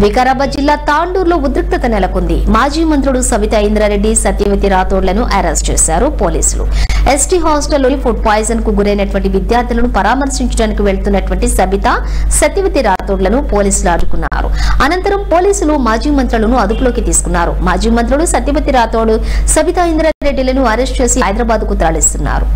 వికారాబాద్ జిల్లా తాండూరులో ఉద్రిక్తత నెలకొంది. మాజీ మంత్రులు సబితా ఇంద్రారెడ్డి, సత్యవతి రాథోడ్లను అరెస్ట్ చేశారు పోలీసులు. ఎస్టీ హాస్టల్లోని ఫుడ్ పాయిజన్ కు గురైనటువంటి విద్యార్థులను పరామర్శించడానికి వెళ్తున్నటువంటి సత్యవతి రాథోడ్లను పోలీసులు అడ్డుకున్నారు. అనంతరం పోలీసులు మాజీ మంత్రులను అదుపులోకి తీసుకున్నారు. మాజీ మంత్రులు సత్యవతి రాథోడ్, సబితా ఇంద్రారెడ్డిలను అరెస్ట్ చేసి హైదరాబాద్ కు తరలిస్తున్నారు.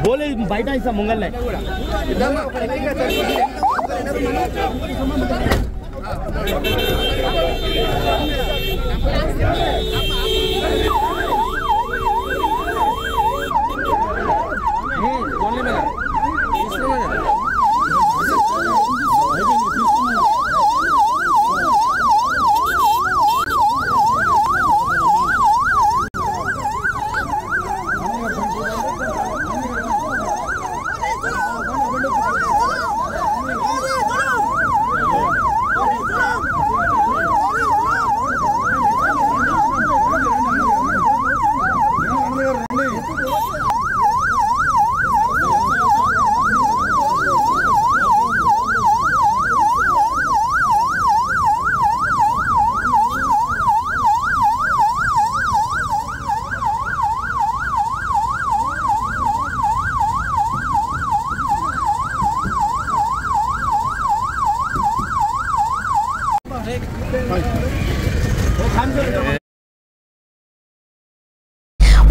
बोले बैठा ऐसा मंगल है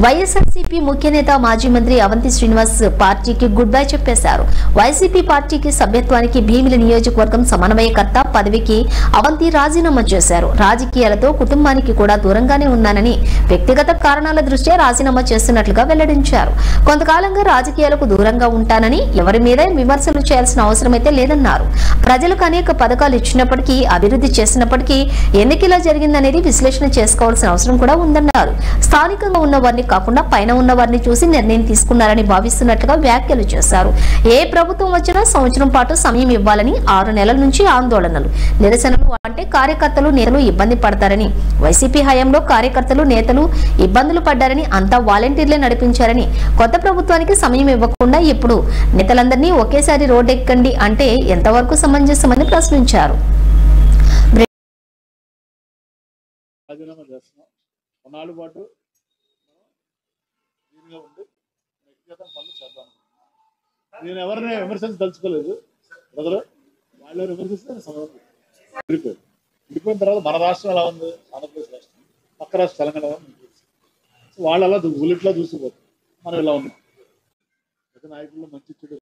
వైఎస్ఆర్సీపీ ముఖ్య నేత మాజీ మంత్రి అవంతి శ్రీనివాస్ పార్టీకి గుడ్ బై చెప్పేశారు. వైసీపీ పార్టీకి సభ్యత్వానికి భీమిలి నియోజకవర్గం సమన్వయకర్త పదవికి అవంతి రాజీనామా చేశారు. రాజకీయాలతో కుటుంబానికి కూడా దూరంగానే ఉన్నానని, వ్యక్తిగత కారణాల దృష్ట్యా రాజీనామా చేస్తున్నట్లుగా వెల్లడించారు. కొంతకాలంగా రాజకీయాలకు దూరంగా ఉంటానని, ఎవరి మీద విమర్శలు చేయాల్సిన అవసరమైతే లేదన్నారు. ప్రజలకు అనేక పథకాలు ఇచ్చినప్పటికీ, అభివృద్ధి చేసినప్పటికీ ఎందుకు ఇలా జరిగిందనేది విశ్లేషణ చేసుకోవాల్సిన అవసరం కూడా ఉందన్నారు. స్థానికంగా ఉన్న వారిని కాకుండా పైన ఉన్న వారిని చూసి నిర్ణయం తీసుకున్నారని భావిస్తున్నట్లుగా వ్యాఖ్యలు చేశారు. ఏ ప్రభుత్వం వచ్చినా సంవత్సరం పాటు సమయం ఇవ్వాలని, 6 నెలల నుంచి ఆందోళనలు, నిరసనలు అంటే కార్యకర్తలు, నేతలు ఇబ్బంది పడతారని, వైసీపీ హయాంలో కార్యకర్తలు, నేతలు ఇబ్బందులు పడ్డారని, అంతా వాలంటీర్లే నడిపించారని, కొత్త ప్రభుత్వానికి సమయం ఇవ్వకుండా ఇప్పుడు నేతలందరినీ ఒకేసారి రోడ్డెక్కండి అంటే ఎంతవరకు సమంజసమని ప్రశ్నించారు. నేను ఎవరిని విమర్శించి తలుచుకోలేదు బ్రదర్, వాళ్ళు విమర్శిస్తే విడిపోయిన తర్వాత మన రాష్ట్రం ఎలా ఉంది, ఆంధ్రప్రదేశ్ రాష్ట్రం, పక్క రాష్ట్రం తెలంగాణ వాళ్ళు అలా బుల్లెట్లో చూసిపోతారు. మనం ఇలా ఉన్నాం. నాయకుల్లో మంచి చెడు